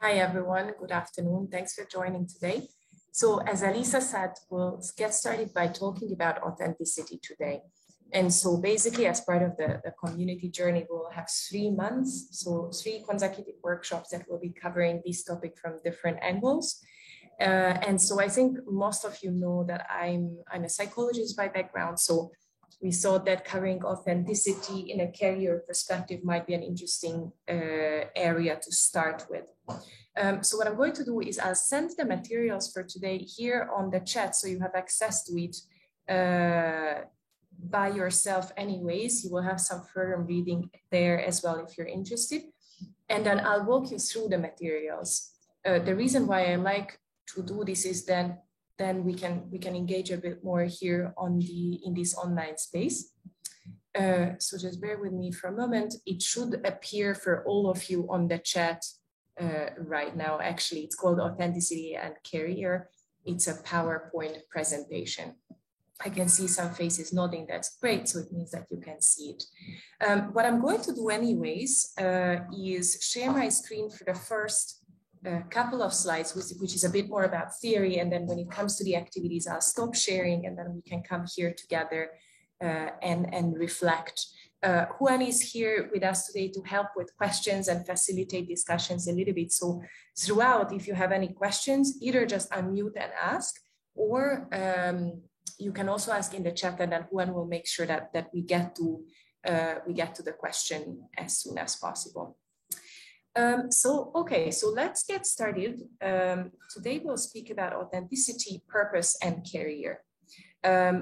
Hi, everyone. Good afternoon. Thanks for joining today. So as Alisa said, we'll get started by talking about authenticity today. And so basically, as part of the community journey, we'll have 3 months, so 3 consecutive workshops that will be covering this topic from different angles. And so I think most of you know that I'm a psychologist by background. So we thought that covering authenticity in a career perspective might be an interesting area to start with. So what I'm going to do is I'll send the materials for today here on the chat, so you have access to it by yourself anyways. You will have some further reading there as well if you're interested. And then I'll walk you through the materials. The reason why I like to do this is then we can engage a bit more here in this online space. So just bear with me for a moment. It should appear for all of you on the chat right now. Actually, it's called Authenticity and Career. It's a PowerPoint presentation. I can see some faces nodding. That's great. So it means that you can see it. What I'm going to do anyways is share my screen for the first couple of slides, which is a bit more about theory. And then when it comes to the activities, I'll stop sharing and then we can come here together and reflect. Juan is here with us today to help with questions and facilitate discussions a little bit. So throughout, if you have any questions, either just unmute and ask, or you can also ask in the chat, and then Juan will make sure that we get to the question as soon as possible. So let's get started. Today we'll speak about authenticity, purpose, and career.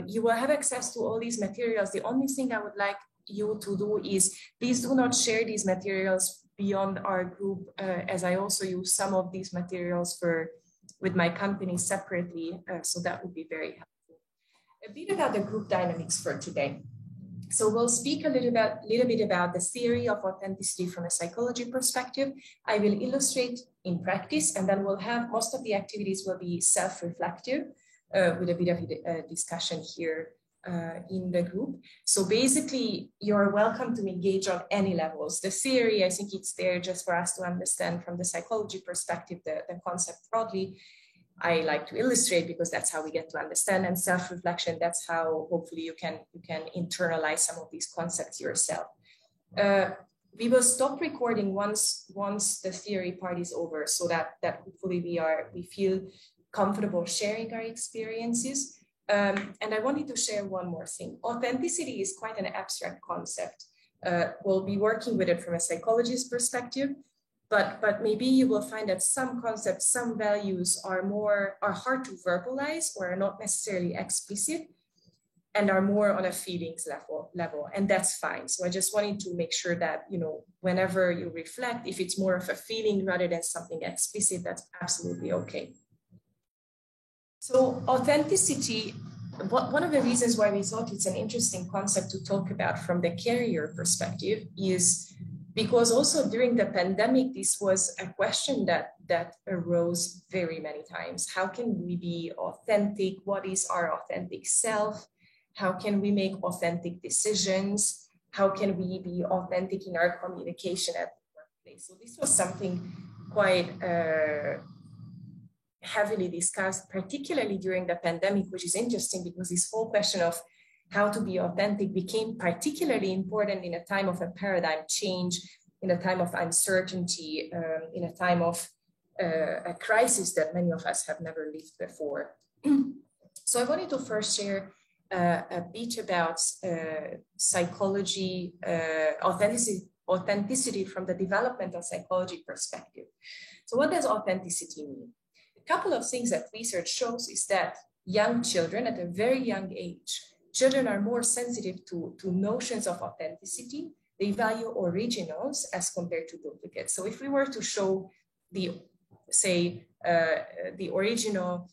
You will have access to all these materials. The only thing I would like you to do is please do not share these materials beyond our group, as I also use some of these materials with my company separately. So that would be very helpful. A bit about the group dynamics for today. So we'll speak a little bit about the theory of authenticity from a psychology perspective. I will illustrate in practice, and then we'll have most of the activities will be self-reflective with a bit of a discussion here in the group. So basically, you're welcome to engage on any levels. The theory, I think it's there just for us to understand from the psychology perspective, the concept broadly. I like to illustrate because that's how we get to understand, and self-reflection, that's how hopefully you can internalize some of these concepts yourself. We will stop recording once the theory part is over, so that hopefully we feel comfortable sharing our experiences. And I wanted to share one more thing. Authenticity is quite an abstract concept. We'll be working with it from a psychologist's perspective. But maybe you will find that some concepts, some values are hard to verbalize or are not necessarily explicit and are more on a feelings level, and that's fine. So I just wanted to make sure that, whenever you reflect, if it's more of a feeling rather than something explicit, that's absolutely okay. So authenticity, one of the reasons why we thought it's an interesting concept to talk about from the career perspective is because also during the pandemic, this was a question that arose very many times. How can we be authentic? What is our authentic self? How can we make authentic decisions? How can we be authentic in our communication at the workplace? So this was something quite heavily discussed, particularly during the pandemic, which is interesting because this whole question of how to be authentic became particularly important in a time of a paradigm change, in a time of uncertainty, in a time of a crisis that many of us have never lived before. So I wanted to first share a bit about psychology, authenticity from the developmental psychology perspective. So what does authenticity mean? A couple of things that research shows is that young children at a very young age, children are more sensitive to notions of authenticity. They value originals as compared to duplicates. So if we were to show the original,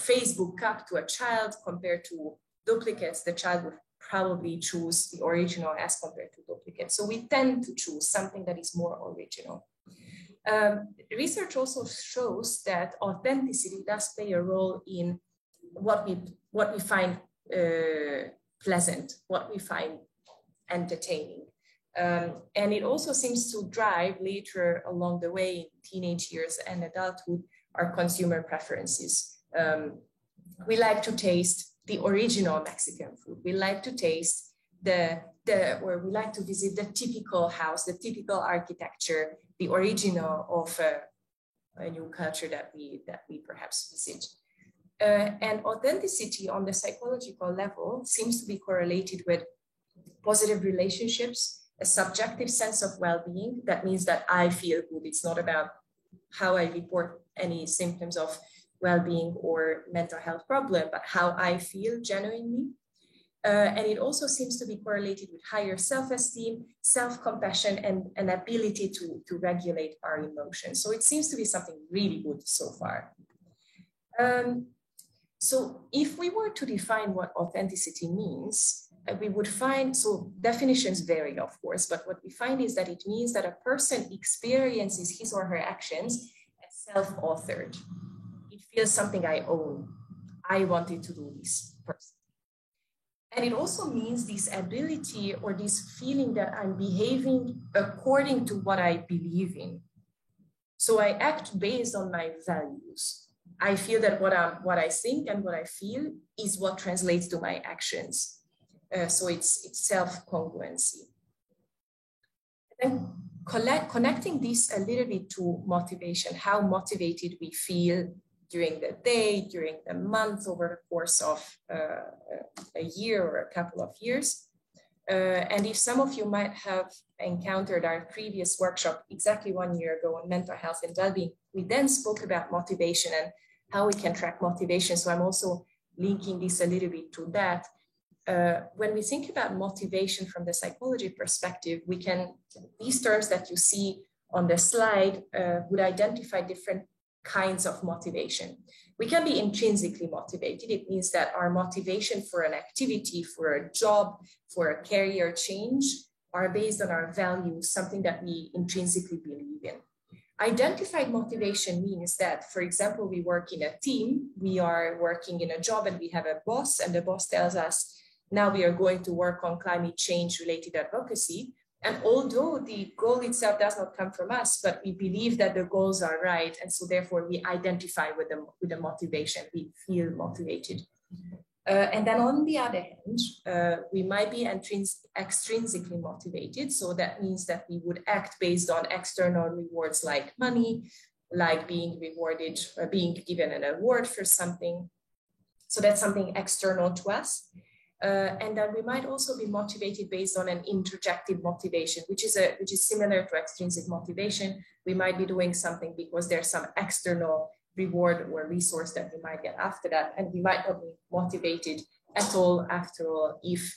Facebook cup to a child compared to duplicates, the child would probably choose the original as compared to duplicates. So we tend to choose something that is more original. Research also shows that authenticity does play a role in what we find pleasant, what we find entertaining. And it also seems to drive later along the way in teenage years and adulthood our consumer preferences. We like to taste the original Mexican food. We like to taste or we like to visit the typical house, the typical architecture, the original of a new culture that we perhaps visit. And authenticity on the psychological level seems to be correlated with positive relationships, a subjective sense of well-being. That means that I feel good. It's not about how I report any symptoms of well-being or mental health problem, but how I feel genuinely. And it also seems to be correlated with higher self-esteem, self-compassion, and an ability to regulate our emotions. So it seems to be something really good so far. So if we were to define what authenticity means, we would find, so definitions vary, of course, but what we find is that it means that a person experiences his or her actions as self-authored. It feels something I own. I wanted to do this person. And it also means this ability or this feeling that I'm behaving according to what I believe in. So I act based on my values. I feel that what I think and what I feel is what translates to my actions. So it's self-congruency. And then connecting this a little bit to motivation, how motivated we feel during the day, during the month, over the course of a year or a couple of years. And if some of you might have encountered our previous workshop exactly 1 year ago on mental health and well-being, we then spoke about motivation and how we can track motivation. So I'm also linking this a little bit to that. When we think about motivation from the psychology perspective, we can, these terms that you see on the slide would identify different kinds of motivation. We can be intrinsically motivated. It means that our motivation for an activity, for a job, for a career change are based on our values, something that we intrinsically believe in. Identified motivation means that, for example, we work in a team, we are working in a job and we have a boss, and the boss tells us, now we are going to work on climate change related advocacy. And although the goal itself does not come from us, but we believe that the goals are right. And so therefore we identify with the motivation, we feel motivated. And then on the other hand, we might be extrinsically motivated. So that means that we would act based on external rewards like money, like being rewarded, being given an award for something. So that's something external to us. And then we might also be motivated based on an introjective motivation, which is similar to extrinsic motivation. We might be doing something because there's some external reward or resource that we might get after that, and we might not be motivated at all after all if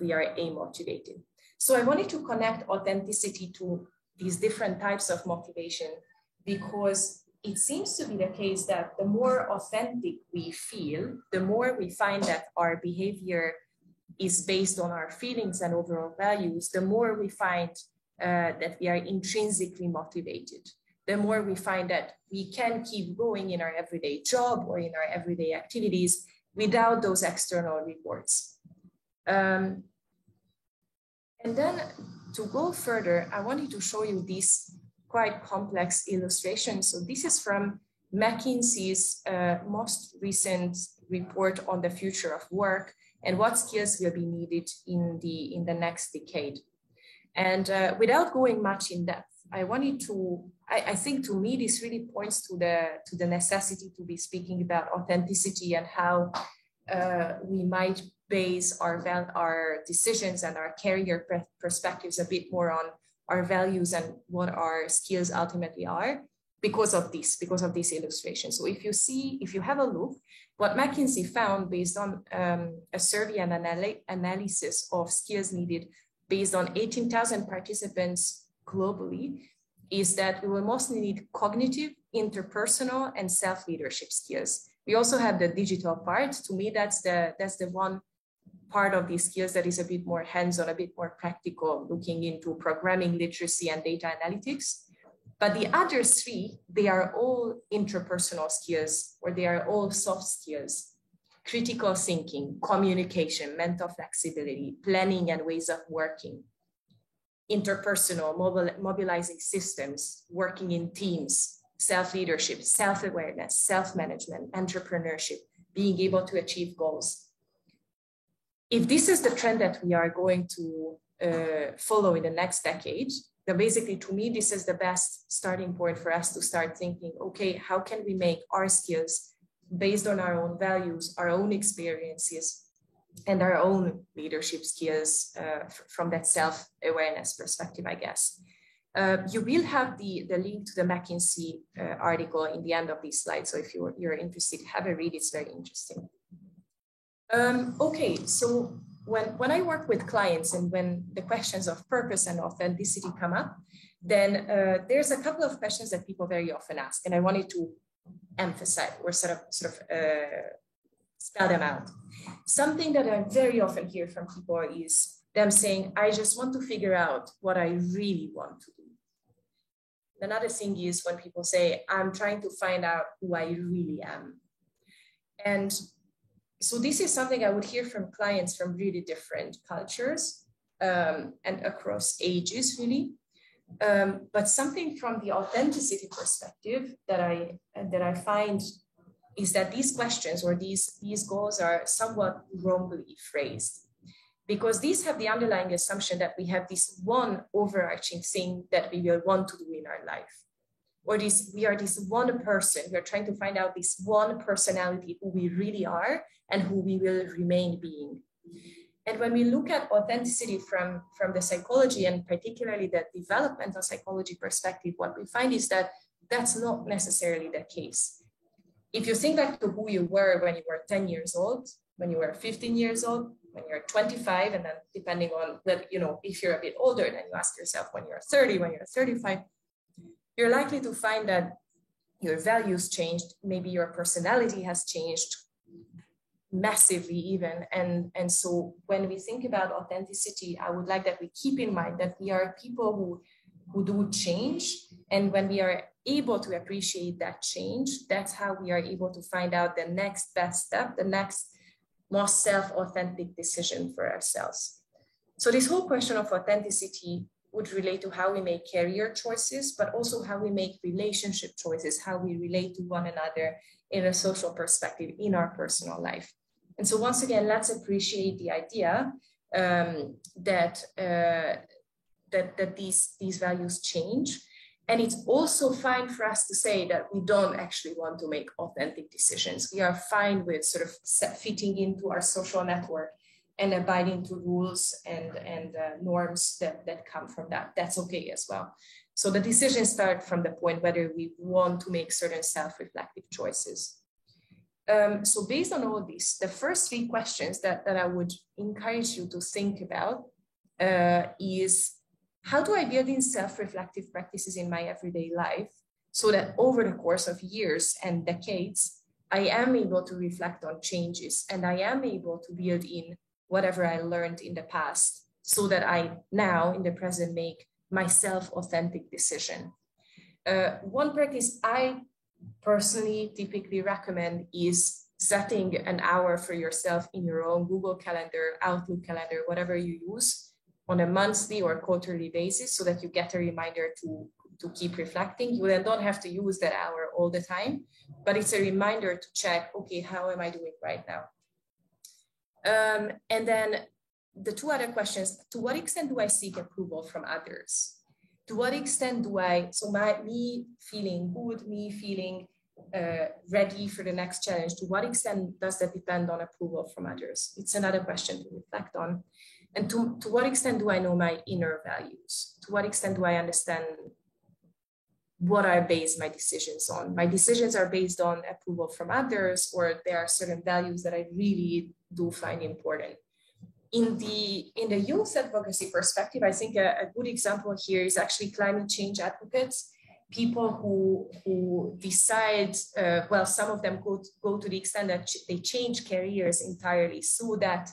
we are amotivated. So I wanted to connect authenticity to these different types of motivation, because it seems to be the case that the more authentic we feel, the more we find that our behavior is based on our feelings and overall values, the more we find that we are intrinsically motivated, the more we find that we can keep going in our everyday job or in our everyday activities without those external rewards. And then to go further, I wanted to show you this quite complex illustration. So this is from McKinsey's most recent report on the future of work and what skills will be needed in the next decade. And without going much in depth, I think to me, this really points to the necessity to be speaking about authenticity and how we might base our decisions and our career perspectives a bit more on our values and what our skills ultimately are because of this illustration. So if you have a look, what McKinsey found based on a survey and analysis of skills needed based on 18,000 participants globally is that we will mostly need cognitive, interpersonal, and self-leadership skills. We also have the digital part. To me, that's the one part of these skills that is a bit more hands-on, a bit more practical, looking into programming literacy and data analytics. But the other three, they are all interpersonal skills, or they are all soft skills: critical thinking, communication, mental flexibility, planning, and ways of working. interpersonal, mobilizing systems, working in teams, self-leadership, self-awareness, self-management, entrepreneurship, being able to achieve goals. If this is the trend that we are going to follow in the next decade, then basically to me, this is the best starting point for us to start thinking, okay, how can we make our skills based on our own values, our own experiences, and our own leadership skills from that self-awareness perspective, I guess. You will have the link to the McKinsey article in the end of this slide. So if you're interested, have a read, it's very interesting. Okay, so when I work with clients and when the questions of purpose and authenticity come up, then there's a couple of questions that people very often ask, and I wanted to emphasize or sort of spell them out. Something that I very often hear from people is them saying, I just want to figure out what I really want to do. Another thing is when people say, I'm trying to find out who I really am. And so this is something I would hear from clients from really different cultures and across ages, really. But something from the authenticity perspective that I find is that these questions or these goals are somewhat wrongly phrased, because these have the underlying assumption that we have this one overarching thing that we will want to do in our life, or we are this one person. We are trying to find out this one personality, who we really are and who we will remain being. And when we look at authenticity from the psychology and particularly the developmental psychology perspective, what we find is that that's not necessarily the case. If you think back to who you were when you were 10 years old, when you were 15 years old, when you're 25, and then depending on that, if you're a bit older, then you ask yourself when you're 30, when you're 35, you're likely to find that your values changed, maybe your personality has changed massively even. And so when we think about authenticity, I would like that we keep in mind that we are people who do change. And when we are able to appreciate that change, that's how we are able to find out the next best step, the next most self-authentic decision for ourselves. So this whole question of authenticity would relate to how we make career choices, but also how we make relationship choices, how we relate to one another in a social perspective in our personal life. And so once again, let's appreciate the idea that these values change. And it's also fine for us to say that we don't actually want to make authentic decisions. We are fine with sort of fitting into our social network and abiding to rules and norms that come from that. That's okay as well. So the decisions start from the point whether we want to make certain self-reflective choices. So based on all this, the first three questions that I would encourage you to think about is, how do I build in self-reflective practices in my everyday life so that over the course of years and decades, I am able to reflect on changes and I am able to build in whatever I learned in the past so that I now in the present make my self-authentic decision. One practice I personally typically recommend is setting an hour for yourself in your own Google Calendar, Outlook calendar, whatever you use, on a monthly or quarterly basis so that you get a reminder to keep reflecting. You then don't have to use that hour all the time, but it's a reminder to check, okay, how am I doing right now? And then the two other questions, to what extent do I seek approval from others? To what extent do me feeling good, me feeling ready for the next challenge, to what extent does that depend on approval from others? It's another question to reflect on. And to what extent do I know my inner values? To what extent do I understand what I base my decisions on? My decisions are based on approval from others, or there are certain values that I really do find important. In the youth advocacy perspective, I think a good example here is actually climate change advocates, people who decide, well, some of them go to the extent that they change careers entirely so that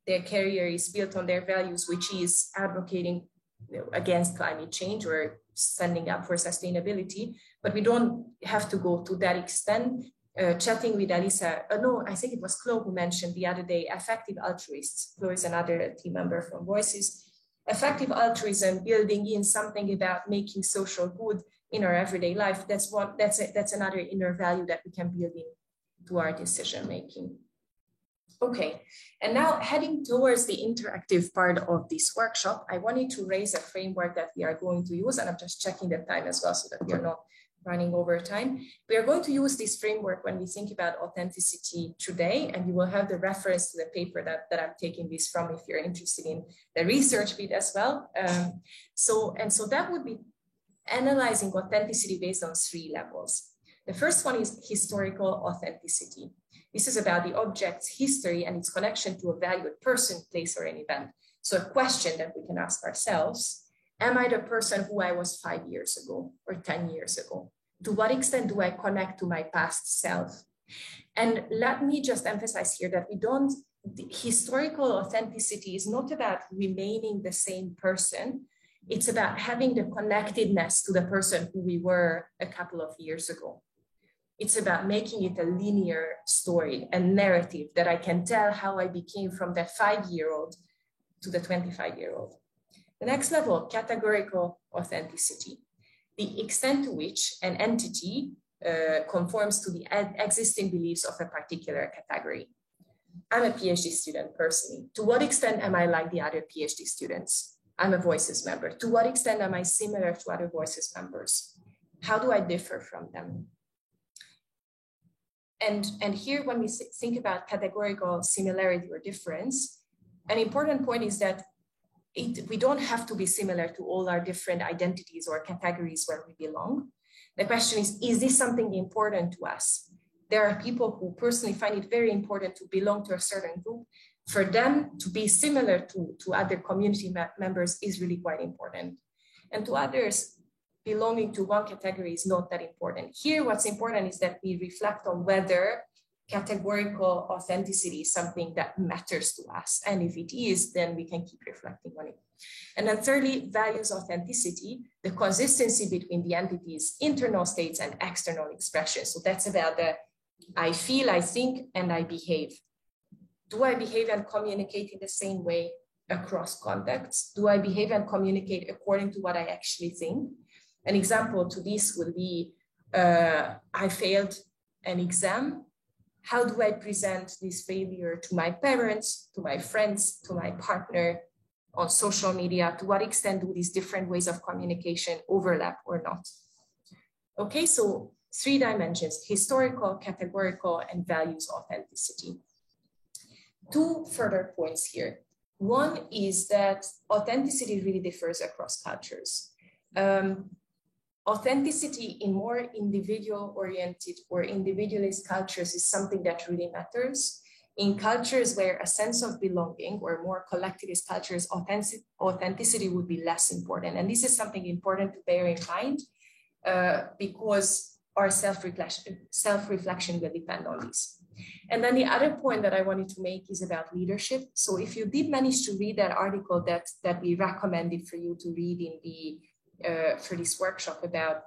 their career is built on their values, which is advocating against climate change or standing up for sustainability. But we don't have to go to that extent. Chatting with Alisa, no, I think it was Chloe who mentioned the other day, affective altruists. Chloe is another team member from Voices. Effective altruism, building in something about making social good in our everyday life, that's another inner value that we can build into our decision making. Okay, and now heading towards the interactive part of this workshop, I wanted to raise a framework that we are going to use, and I'm just checking the time as well so that we are not running over time. We are going to use this framework when we think about authenticity today, and you will have the reference to the paper that I'm taking this from if you're interested in the research bit as well. So that would be analyzing authenticity based on 3 levels. The first one is historical authenticity. This is about the object's history and its connection to a valued person, place, or an event. So a question that we can ask ourselves: am I the person who I was 5 years ago or 10 years ago? To what extent do I connect to my past self? And let me just emphasize here that the historical authenticity is not about remaining the same person. It's about having the connectedness to the person who we were a couple of years ago. It's about making it a linear story, a narrative that I can tell how I became from that 5-year-old to the 25-year-old. The next level, categorical authenticity, the extent to which an entity conforms to the existing beliefs of a particular category. I'm a PhD student personally. To what extent am I like the other PhD students? I'm a Voices member. To what extent am I similar to other Voices members? How do I differ from them? And here, when we think about categorical similarity or difference, an important point is that we don't have to be similar to all our different identities or categories where we belong. The question is this something important to us? There are people who personally find it very important to belong to a certain group. For them to be similar to other community members is really quite important. And to others, belonging to one category is not that important. Here, what's important is that we reflect on whether categorical authenticity is something that matters to us. And if it is, then we can keep reflecting on it. And then thirdly, values authenticity, the consistency between the entity's internal states and external expressions. So that's about the I feel, I think, and I behave. Do I behave and communicate in the same way across contexts? Do I behave and communicate according to what I actually think? An example to this would be, I failed an exam. How do I present this failure to my parents, to my friends, to my partner on social media? To what extent do these different ways of communication overlap or not? Okay, so 3 dimensions: historical, categorical, and values authenticity. 2 further points here. One is that authenticity really differs across cultures. Authenticity in more individual-oriented or individualist cultures is something that really matters. In cultures where a sense of belonging or more collectivist cultures, authenticity would be less important. And this is something important to bear in mind because our self-reflection will depend on this. And then the other point that I wanted to make is about leadership. So if you did manage to read that article that we recommended for you to read in the for this workshop about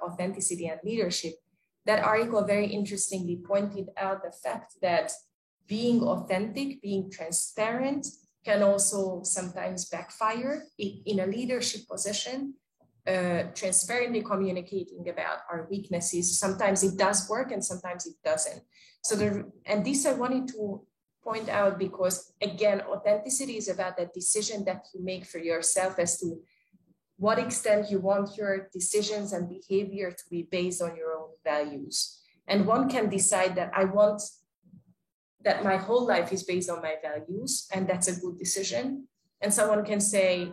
authenticity and leadership, that article very interestingly pointed out the fact that being authentic, being transparent can also sometimes backfire in a leadership position. Transparently communicating about our weaknesses, sometimes it does work and sometimes it doesn't. And this I wanted to point out because, again, authenticity is about the decision that you make for yourself as to what extent you want your decisions and behavior to be based on your own values. And one can decide that I want that my whole life is based on my values, and that's a good decision. And someone can say,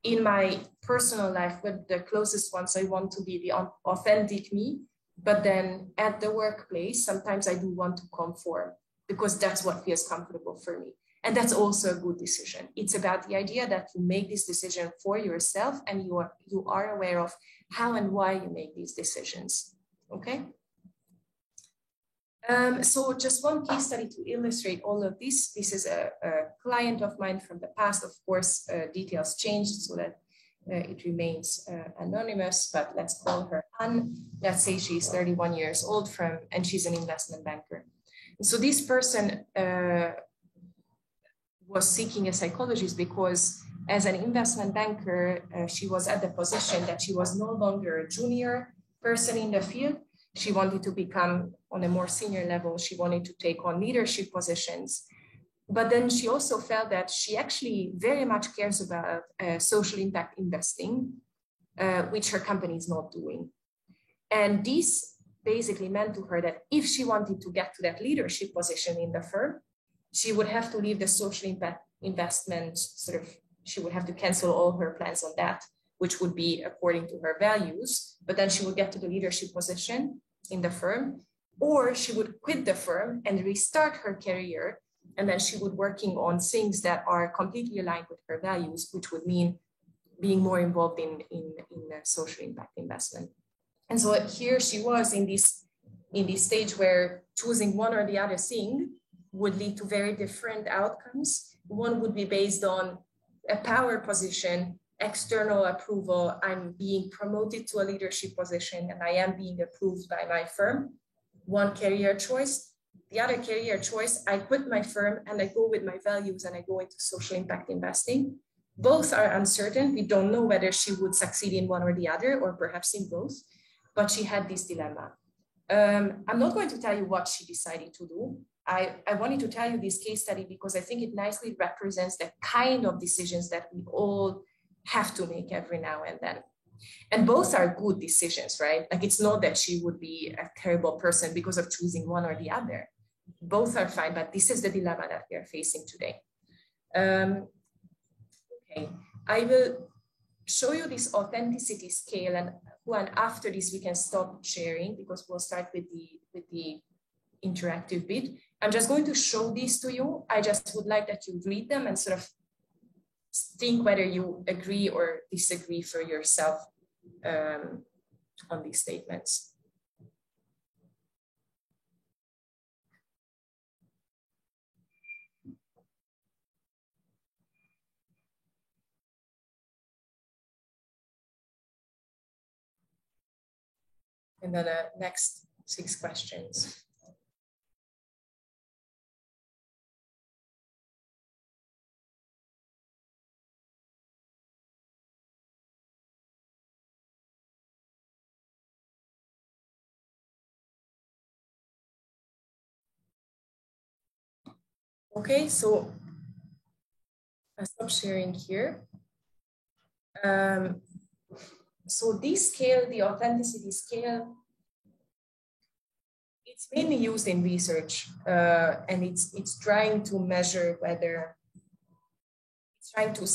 in my personal life with the closest ones, I want to be the authentic me, but then at the workplace, sometimes I do want to conform because that's what feels comfortable for me. And that's also a good decision. It's about the idea that you make this decision for yourself and you are aware of how and why you make these decisions, okay? So just one case study to illustrate all of this. This is a client of mine from the past. Of course, details changed so that it remains anonymous, but let's call her Anne. Let's say she's 31 years old and she's an investment banker. And so this person was seeking a psychologist because as an investment banker, she was at the position that she was no longer a junior person in the field. She wanted to become on a more senior level. She wanted to take on leadership positions. But then she also felt that she actually very much cares about social impact investing, which her company is not doing. And this basically meant to her that if she wanted to get to that leadership position in the firm, she would have to leave the social impact investment she would have to cancel all her plans on that, which would be according to her values, but then she would get to the leadership position in the firm, or she would quit the firm and restart her career. And then she would working on things that are completely aligned with her values, which would mean being more involved in social impact investment. And so here she was in this stage where choosing one or the other thing would lead to very different outcomes. One would be based on a power position, external approval. I'm being promoted to a leadership position and I am being approved by my firm. One career choice. The other career choice, I quit my firm and I go with my values and I go into social impact investing. Both are uncertain. We don't know whether she would succeed in one or the other, or perhaps in both, but she had this dilemma. I'm not going to tell you what she decided to do. I wanted to tell you this case study because I think it nicely represents the kind of decisions that we all have to make every now and then. And both are good decisions, right? Like it's not that she would be a terrible person because of choosing one or the other. Both are fine, but this is the dilemma that we are facing today. Okay, I will show you this authenticity scale, and after this we can stop sharing because we'll start with the interactive bit. I'm just going to show these to you. I just would like that you read them and sort of think whether you agree or disagree for yourself on these statements. And then the next 6 questions. Okay, so I stop sharing here. So this scale, the authenticity scale, it's mainly used in research, and it's trying to measure whether, it's trying to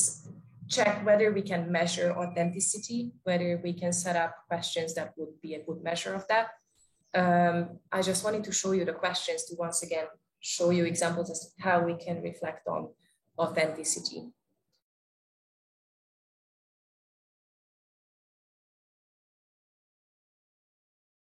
check whether we can measure authenticity, whether we can set up questions that would be a good measure of that. I just wanted to show you the questions to once again show you examples as to how we can reflect on authenticity.